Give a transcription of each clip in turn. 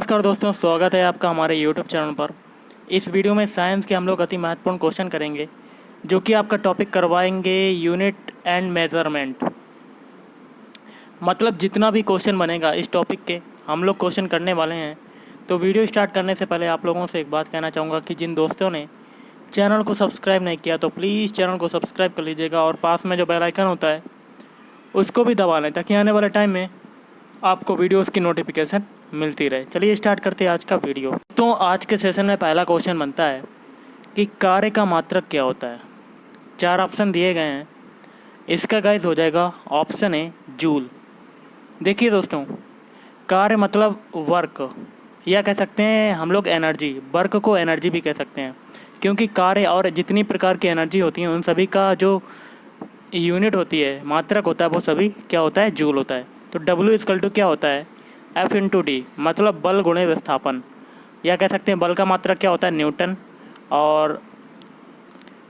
नमस्कार दोस्तों, स्वागत है आपका हमारे YouTube चैनल पर। इस वीडियो में साइंस के हम लोग अति महत्वपूर्ण क्वेश्चन करेंगे, जो कि आपका टॉपिक करवाएंगे यूनिट एंड मेजरमेंट। मतलब जितना भी क्वेश्चन बनेगा इस टॉपिक के हम लोग क्वेश्चन करने वाले हैं। तो वीडियो स्टार्ट करने से पहले आप लोगों से एक बात कहना चाहूँगा कि जिन दोस्तों ने चैनल को सब्सक्राइब नहीं किया तो प्लीज़ चैनल को सब्सक्राइब कर लीजिएगा और पास में जो बेल आइकन होता है उसको भी दबा लें, ताकि आने वाले टाइम में आपको वीडियोस की नोटिफिकेशन मिलती रहे। चलिए स्टार्ट करते हैं आज का वीडियो। तो आज के सेशन में पहला क्वेश्चन बनता है कि कार्य का मात्रक क्या होता है। 4 ऑप्शन दिए गए हैं। इसका गाइस हो जाएगा ऑप्शन ए जूल। देखिए दोस्तों, कार्य मतलब वर्क, या कह सकते हैं हम लोग एनर्जी। वर्क को एनर्जी भी कह सकते हैं, क्योंकि कार्य और जितनी प्रकार की एनर्जी होती हैं उन सभी का जो यूनिट होती है, मात्रक होता है, वो सभी क्या होता है, जूल होता है। तो W क्या होता है, F/D, मतलब बल गुणे विस्थापन, या कह सकते हैं बल का मात्रक क्या होता है, न्यूटन, और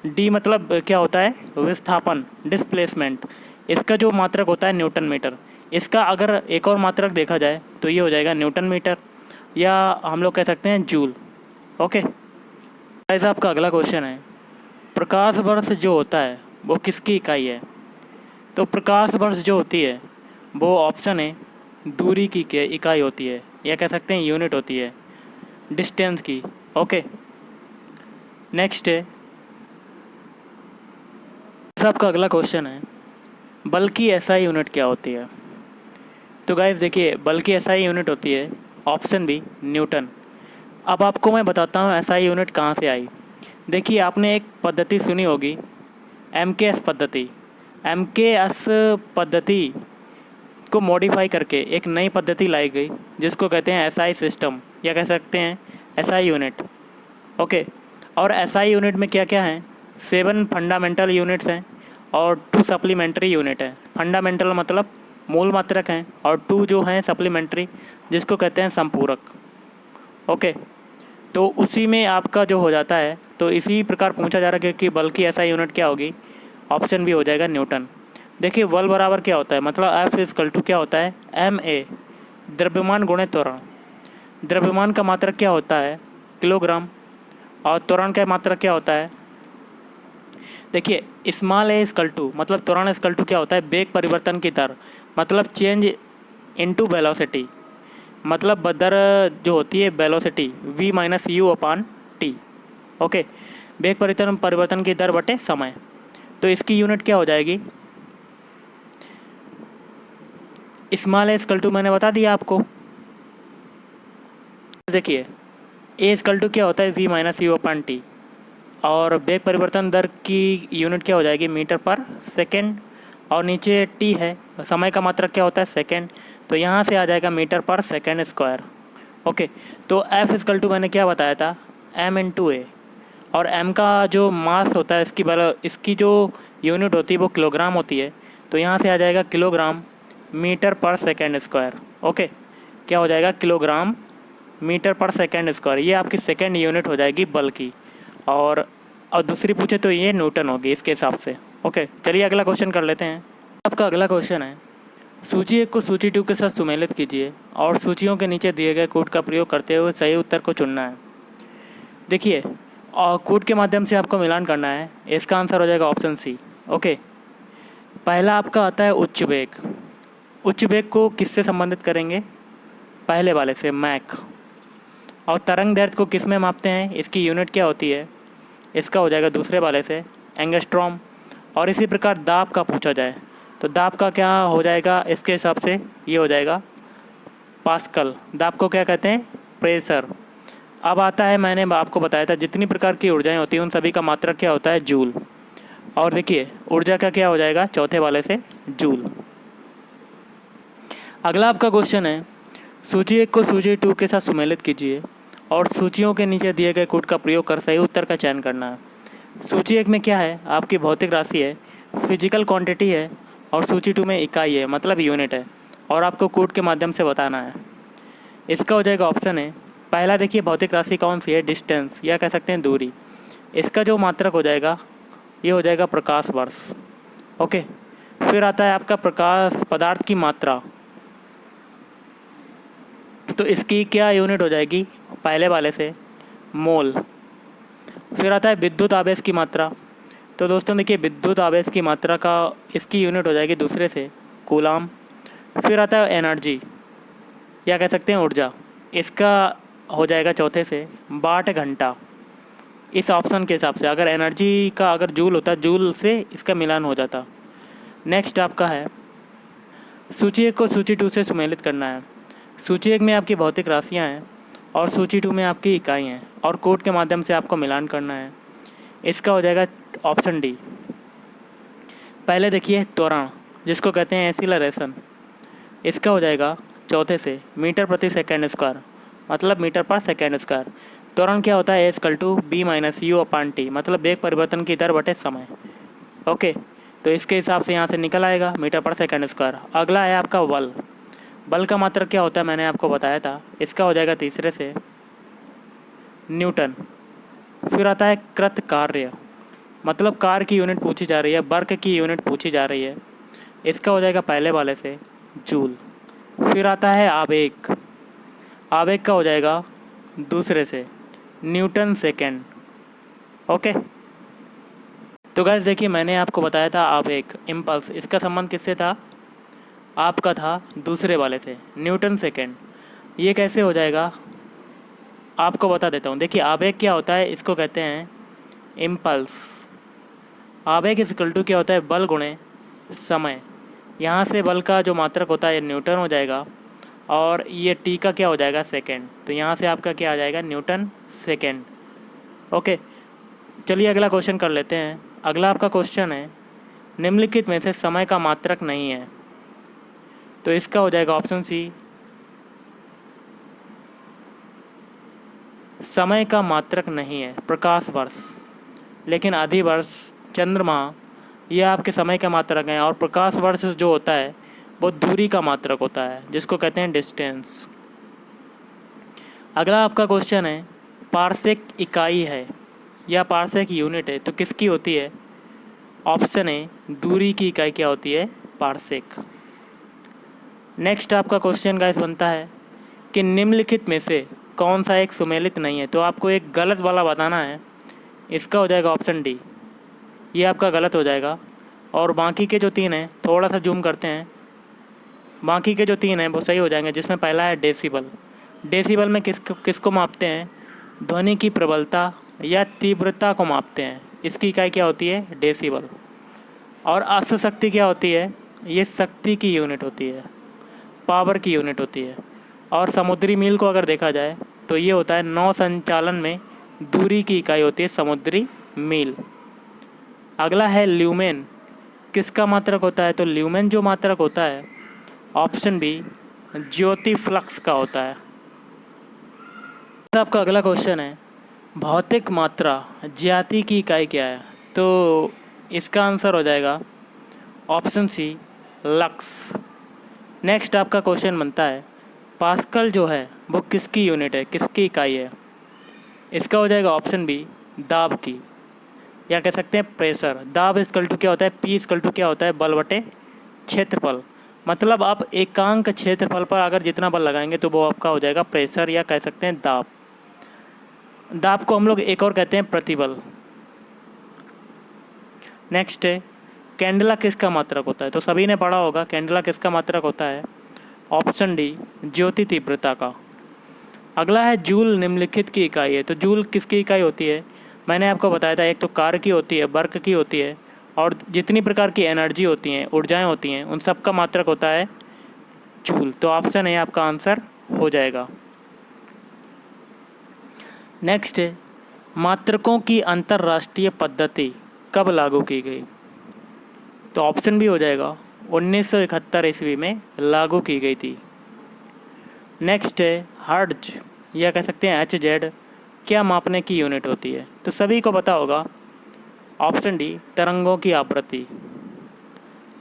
D मतलब क्या होता है, विस्थापन, डिस्प्लेसमेंट। इसका जो मात्रक होता है न्यूटन मीटर। इसका अगर एक और मात्रक देखा जाए तो ये हो जाएगा न्यूटन मीटर, या हम लोग कह सकते हैं जूल। ओके गाइस, आपका अगला क्वेश्चन है, प्रकाश वर्ष जो होता है वो किसकी इकाई है। तो प्रकाश वर्ष जो होती है वो ऑप्शन है दूरी की के इकाई होती है, या कह सकते हैं यूनिट होती है, डिस्टेंस की। ओके, नेक्स्ट है आपका अगला क्वेश्चन है, बल की एसआई यूनिट क्या होती है। तो गाइस देखिए, बल की एसआई यूनिट होती है ऑप्शन बी न्यूटन। अब आपको मैं बताता हूँ एसआई यूनिट कहाँ से आई। देखिए, आपने एक पद्धति सुनी होगी, MKS पद्धति। MKS पद्धति को मॉडिफाई करके एक नई पद्धति लाई गई, जिसको कहते हैं एसआई सिस्टम, या कह सकते हैं एसआई यूनिट। ओके, और एसआई यूनिट में क्या क्या हैं, 7 फंडामेंटल यूनिट्स हैं और 2 सप्लीमेंट्री यूनिट हैं। फंडामेंटल मतलब मूल मात्रक हैं, और 2 जो हैं सप्लीमेंट्री, जिसको कहते हैं संपूरक। ओके, तो उसी में आपका जो हो जाता है, तो इसी प्रकार पूछा जा रहा है कि बल की एसआई यूनिट क्या होगी। ऑप्शन बी हो जाएगा न्यूटन। देखिए, बल बराबर क्या होता है, मतलब F क्या होता है, ma, द्रव्यमान गुणे त्वरण। द्रव्यमान का मात्रक क्या होता है, किलोग्राम, और त्वरण का मात्रक क्या होता है। देखिए, स्मॉल a मतलब त्वरण क्या होता है, वेग परिवर्तन की दर, मतलब चेंज इनटू वेलोसिटी, मतलब दर जो होती है वेलोसिटी v-u/t। ओके, वेग परिवर्तन की दर बटे समय। तो इसकी यूनिट क्या हो जाएगी, स्मॉल a मैंने बता दिया आपको। देखिए, a क्या होता है, v-u/t, और वेग परिवर्तन दर की यूनिट क्या हो जाएगी, मीटर पर सेकेंड, और नीचे t है, समय का मात्रक क्या होता है, सेकेंड, तो यहाँ से आ जाएगा मीटर पर सेकेंड स्क्वायर। ओके, तो F मैंने क्या बताया था, m/a, और m का जो मास होता है, इसकी जो यूनिट होती है वो किलोग्राम होती है, तो यहाँ से आ जाएगा किलोग्राम मीटर पर सेकेंड स्क्वायर। ओके, क्या हो जाएगा, किलोग्राम मीटर पर सेकेंड स्क्वायर। ये आपकी सेकेंड यूनिट हो जाएगी बल की, और दूसरी पूछे तो ये न्यूटन होगी इसके हिसाब से। ओके, चलिए अगला क्वेश्चन कर लेते हैं। आपका अगला क्वेश्चन है, सूची 1 को सूची 2 के साथ सुमेलित कीजिए और सूचियों के नीचे दिए गए कोड का प्रयोग करते हुए सही उत्तर को चुनना है। देखिए, और कोड के माध्यम से आपको मिलान करना है। इसका आंसर हो जाएगा ऑप्शन सी। ओके, पहला आपका आता है उच्च वेग। उच्च वेग को किससे संबंधित करेंगे, पहले वाले से, मैक। और तरंग दैर्ध्य को किस में मापते हैं, इसकी यूनिट क्या होती है, इसका हो जाएगा दूसरे वाले से, एंगस्ट्रॉम। और इसी प्रकार दाब का पूछा जाए तो दाब का क्या हो जाएगा, इसके हिसाब से ये हो जाएगा पास्कल। दाब को क्या कहते हैं, प्रेशर। अब आता है, मैंने आपको बताया था जितनी प्रकार की ऊर्जाएं होती हैं उन सभी का मात्रक क्या होता है, जूल। और देखिए, ऊर्जा का क्या हो जाएगा, चौथे वाले से, जूल। अगला आपका क्वेश्चन है, सूची 1 को सूची 2 के साथ सुमेलित कीजिए और सूचियों के नीचे दिए गए कोड का प्रयोग कर सही उत्तर का चयन करना है। सूची 1 में क्या है, आपकी भौतिक राशि है, फिजिकल क्वांटिटी है, और सूची 2 में इकाई है, मतलब यूनिट है, और आपको कोड के माध्यम से बताना है। इसका हो जाएगा ऑप्शन है पहला। देखिए, भौतिक राशि कौन सी है, डिस्टेंस, या कह सकते हैं दूरी। इसका जो मात्रक हो जाएगा ये हो जाएगा प्रकाश वर्ष। ओके, फिर आता है आपका प्रकाश पदार्थ की मात्रा। तो इसकी क्या यूनिट हो जाएगी पहले वाले से, मोल। फिर आता है विद्युत आवेश की मात्रा। तो दोस्तों देखिए, विद्युत आवेश की मात्रा का इसकी यूनिट हो जाएगी दूसरे से, कूलाम। फिर आता है एनर्जी, या कह सकते हैं ऊर्जा, इसका हो जाएगा चौथे से वाट घंटा। इस ऑप्शन के हिसाब से अगर एनर्जी का अगर जूल होता, जूल से इसका मिलान हो जाता। नेक्स्ट आपका है सूची 1 को सूची 2 से सुमेलित करना है। सूची 1 में आपकी भौतिक राशियाँ हैं और सूची 2 में आपकी इकाई हैं और कोड के माध्यम से आपको मिलान करना है। इसका हो जाएगा ऑप्शन डी। पहले देखिए त्वरण, जिसको कहते हैं एक्सीलरेशन, इसका हो जाएगा चौथे से मीटर प्रति सेकेंड स्क्वायर, मतलब मीटर पर सेकेंड स्क्वायर। त्वरण क्या होता है, A = B - U/T, मतलब वेग परिवर्तन की दर बटे समय। ओके, तो इसके हिसाब से यहाँ से निकल आएगा मीटर पर सेकेंड स्क्वायर। अगला है आपका बल। बल का मात्रक क्या होता है मैंने आपको बताया था, इसका हो जाएगा तीसरे से न्यूटन। फिर आता है कृत कार्य, मतलब कार्य की यूनिट पूछी जा रही है, वर्क की यूनिट पूछी जा रही है, इसका हो जाएगा पहले वाले से जूल। फिर आता है आवेग। आवेग का हो जाएगा दूसरे से न्यूटन सेकेंड। ओके, तो गाइस देखिए, मैंने आपको बताया था आवेग, इम्पल्स, इसका संबंध किससे था, आपका था दूसरे वाले से न्यूटन सेकेंड। ये कैसे हो जाएगा आपको बता देता हूँ। देखिए आवेग क्या होता है, इसको कहते हैं इम्पल्स। आवेग = क्या होता है, बल गुणे समय। यहाँ से बल का जो मात्रक होता है न्यूटन हो जाएगा और ये टी का क्या हो जाएगा, सेकेंड। तो यहाँ से आपका क्या आ जाएगा, न्यूटन सेकेंड। ओके, चलिए अगला क्वेश्चन कर लेते हैं। अगला आपका क्वेश्चन है निम्नलिखित में से समय का मात्रक नहीं है। तो इसका हो जाएगा ऑप्शन सी, समय का मात्रक नहीं है प्रकाश वर्ष, लेकिन अधिवर्ष, चंद्रमा, ये आपके समय का मात्रक हैं। और प्रकाश वर्ष जो होता है वो दूरी का मात्रक होता है, जिसको कहते हैं डिस्टेंस। अगला आपका क्वेश्चन है पार्सेक इकाई है या पार्सेक यूनिट है, तो किसकी होती है, ऑप्शन ए दूरी की इकाई क्या होती है, पार्सेक। नेक्स्ट आपका क्वेश्चन गाइस बनता है कि निम्नलिखित में से कौन सा एक सुमेलित नहीं है। तो आपको एक गलत वाला बताना है, इसका हो जाएगा ऑप्शन डी, ये आपका गलत हो जाएगा। और बाकी के जो 3 हैं, थोड़ा सा जूम करते हैं, बाकी के जो 3 हैं वो सही हो जाएंगे। जिसमें पहला है डेसिबल। डेसिबल में किसको मापते हैं, ध्वनि की प्रबलता या तीव्रता को मापते हैं, इसकी इकाई क्या होती है, डेसिबल। और अश्व शक्ति क्या होती है, ये शक्ति की यूनिट होती है, पावर की यूनिट होती है। और समुद्री मील को अगर देखा जाए तो ये होता है नौ संचालन में दूरी की इकाई होती है समुद्री मील। अगला है ल्यूमेन, किसका मात्रक होता है, तो ल्यूमेन जो मात्रक होता है ऑप्शन बी ज्योति फ्लक्स का होता है। आपका अगला क्वेश्चन है भौतिक मात्रा ज्याति की इकाई क्या है। तो इसका आंसर हो जाएगा ऑप्शन सी लक्स। नेक्स्ट आपका क्वेश्चन बनता है पास्कल जो है वो किसकी यूनिट है, किसकी इकाई है। इसका हो जाएगा ऑप्शन बी दाब की, या कह सकते हैं प्रेशर। दाब = क्या होता है, P = क्या होता है, बल बटे क्षेत्रफल। मतलब आप एकांक क्षेत्रफल पर अगर जितना बल लगाएंगे तो वो आपका हो जाएगा प्रेशर, या कह सकते हैं दाब। दाब को हम लोग एक और कहते हैं प्रतिबल। नेक्स्ट है कैंडेला किसका मात्रक होता है। तो सभी ने पढ़ा होगा कैंडेला किसका मात्रक होता है, ऑप्शन डी ज्योति तीव्रता का। अगला है जूल निम्नलिखित की इकाई है। तो जूल किसकी इकाई होती है, मैंने आपको बताया था, एक तो कार्य की होती है, वर्क की होती है, और जितनी प्रकार की एनर्जी होती हैं, ऊर्जाएं होती हैं, उन सब का मात्रक होता है जूल। तो ऑप्शन ए आपका आंसर हो जाएगा। नेक्स्ट है मात्रकों की अंतर्राष्ट्रीय पद्धति कब लागू की गई। तो ऑप्शन भी हो जाएगा 1971 ईस्वी में लागू की गई थी। नेक्स्ट है हर्ट्ज, या कह सकते हैं HZ, क्या मापने की यूनिट होती है। तो सभी को पता होगा ऑप्शन डी तरंगों की आवृत्ति।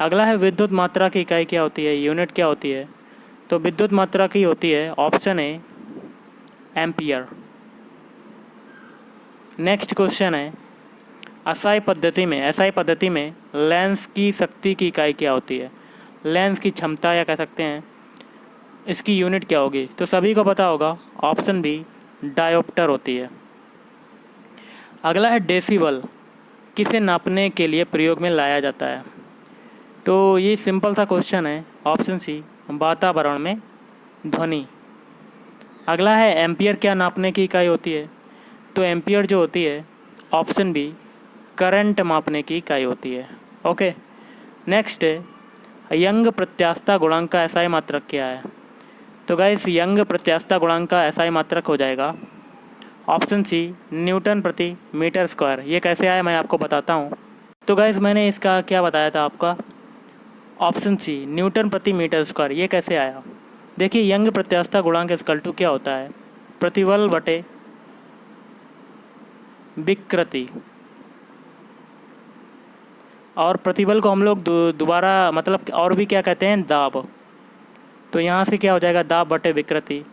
अगला है विद्युत मात्रा की इकाई क्या होती है, यूनिट क्या होती है। तो विद्युत मात्रा की होती है option A ampere. Next question है एसआई पद्धति में लेंस की शक्ति की इकाई क्या होती है। लेंस की क्षमता, या कह सकते हैं इसकी यूनिट क्या होगी? तो सभी को पता होगा, ऑप्शन बी डायोप्टर होती है। अगला है डेसिबल, किसे नापने के लिए प्रयोग में लाया जाता है? तो ये सिंपल सा क्वेश्चन है, ऑप्शन सी वातावरण में ध्वनि। अगला है एम्पियर, क्या नापने की इकाई होती है? तो एम्पियर जो होती है, ऑप्शन बी करंट मापने की इकाई होती है। ओके, नेक्स्ट है यंग प्रत्यास्थता गुणांक का एसआई मात्रक क्या है? तो गाइस यंग प्रत्यास्थता गुणांक का एसआई मात्रक हो जाएगा ऑप्शन सी न्यूटन प्रति मीटर स्क्वायर। ये कैसे आया मैं आपको बताता हूँ। तो गाइस मैंने इसका क्या बताया था आपका, ऑप्शन सी न्यूटन प्रति मीटर स्क्वायर। ये कैसे आया? देखिए यंग प्रत्यास्थता गुणांक इक्वल टू क्या होता है, प्रतिबल बटे विकृति। और प्रतिबल को हम लोग दोबारा मतलब और भी क्या कहते हैं, दाब। तो यहाँ से क्या हो जाएगा, दाब बटे विकृति।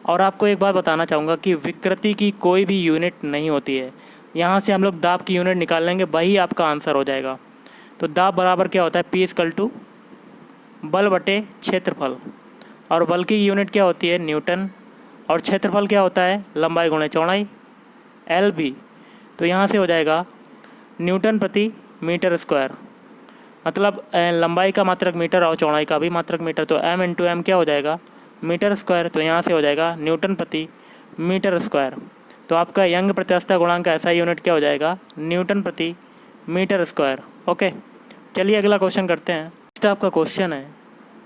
और आपको एक बात बताना चाहूँगा कि विकृति की कोई भी यूनिट नहीं होती है। यहाँ से हम लोग दाब की यूनिट निकाल लेंगे, वही आपका आंसर हो जाएगा। तो दाब बराबर क्या होता है, पी इक्वल टू बल बटे क्षेत्रफल। और बल की यूनिट क्या होती है, न्यूटन। और क्षेत्रफल क्या होता है, लंबाई गुणे चौड़ाई, एल बी। तो यहाँ से हो जाएगा न्यूटन प्रति मीटर स्क्वायर, मतलब लंबाई का मात्रक मीटर और चौड़ाई का भी मात्रक मीटर। तो m इंटू एम क्या हो जाएगा, मीटर स्क्वायर। तो यहाँ से हो जाएगा न्यूटन प्रति मीटर स्क्वायर। तो आपका यंग प्रत्यास्थता गुणांक का ऐसा यूनिट क्या हो जाएगा, न्यूटन प्रति मीटर स्क्वायर। ओके, चलिए अगला क्वेश्चन करते हैं। नेक्स्ट आपका क्वेश्चन है,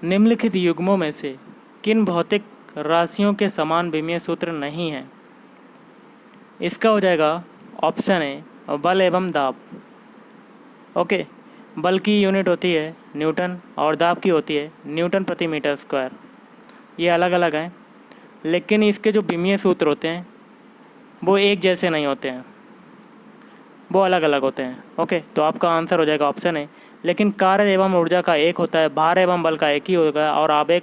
निम्नलिखित युग्मों में से किन भौतिक राशियों के समान विमीय सूत्र नहीं है? इसका हो जाएगा ऑप्शन ए बल एवं दाब। ओके, बल की यूनिट होती है न्यूटन और दाब की होती है न्यूटन प्रति मीटर स्क्वायर। ये अलग अलग हैं, लेकिन इसके जो विमीय सूत्र होते हैं वो एक जैसे नहीं होते हैं, वो अलग अलग होते हैं। ओके, तो आपका आंसर हो जाएगा ऑप्शन है। लेकिन कार्य एवं ऊर्जा का एक होता है, भार एवं बल का एक ही होगा, और आवेग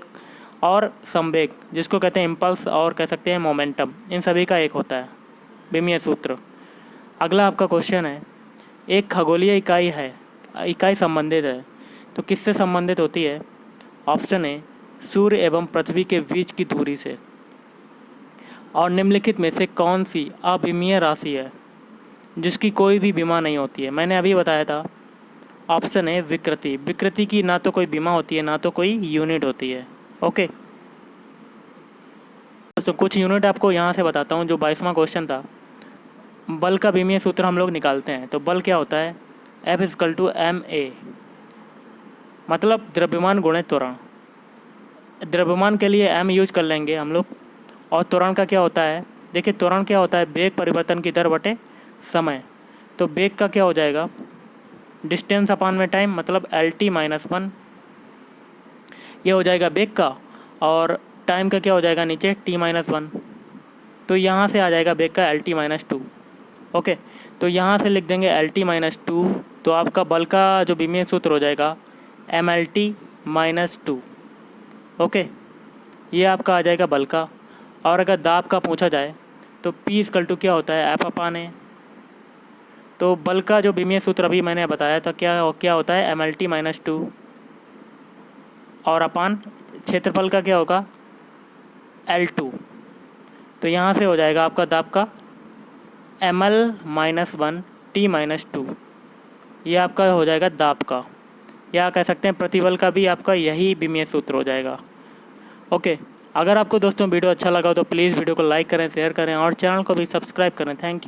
और संवेग जिसको कहते हैं इम्पल्स और कह सकते हैं मोमेंटम, इन सभी का एक होता है विमीय सूत्र। अगला आपका क्वेश्चन है, एक खगोलीय इकाई संबंधित है, तो किससे संबंधित होती है? ऑप्शन ए सूर्य एवं पृथ्वी के बीच की दूरी से। और निम्नलिखित में से कौन सी अविमीय राशि है जिसकी कोई भी विमा नहीं होती है? मैंने अभी बताया था, ऑप्शन ए विकृति। विकृति की ना तो कोई विमा होती है ना तो कोई यूनिट होती है। ओके, तो कुछ यूनिट आपको यहाँ से बताता हूँ। जो 22वां क्वेश्चन था, बल का विमीय सूत्र हम लोग निकालते हैं। तो बल क्या होता है, F equal to M A, मतलब द्रव्यमान गुणे त्वरण। द्रव्यमान के लिए m यूज कर लेंगे हम लोग। और त्वरण का क्या होता है, देखिए त्वरण क्या होता है, वेग परिवर्तन की दर बटे समय। तो वेग का क्या हो जाएगा, डिस्टेंस अपान में टाइम, मतलब LT माइनस 1, ये हो जाएगा वेग का। और टाइम का क्या हो जाएगा नीचे, T माइनस 1। तो यहाँ से आ जाएगा वेग का LT माइनस 2। ओके, तो यहाँ से लिख देंगे LT माइनस 2। तो आपका बल का जो विमीय सूत्र हो जाएगा MLT माइनस 2। ओके, ये आपका आ जाएगा बल का। और अगर दाब का पूछा जाए तो P इक्वल टू क्या होता है, F अपान ए। तो बल का जो विमीय सूत्र अभी मैंने बताया था क्या होता है, MLT माइनस 2। और अपान क्षेत्रफल का क्या होगा, L2। तो यहाँ से हो जाएगा आपका दाब का ML माइनस 1 T माइनस 2। ये आपका हो जाएगा दाब का, या कह सकते हैं प्रतिबल का भी आपका यही विमीय सूत्र हो जाएगा। ओके, अगर आपको दोस्तों वीडियो अच्छा लगा हो तो प्लीज़ वीडियो को लाइक करें, शेयर करें और चैनल को भी सब्सक्राइब करें। Thank you.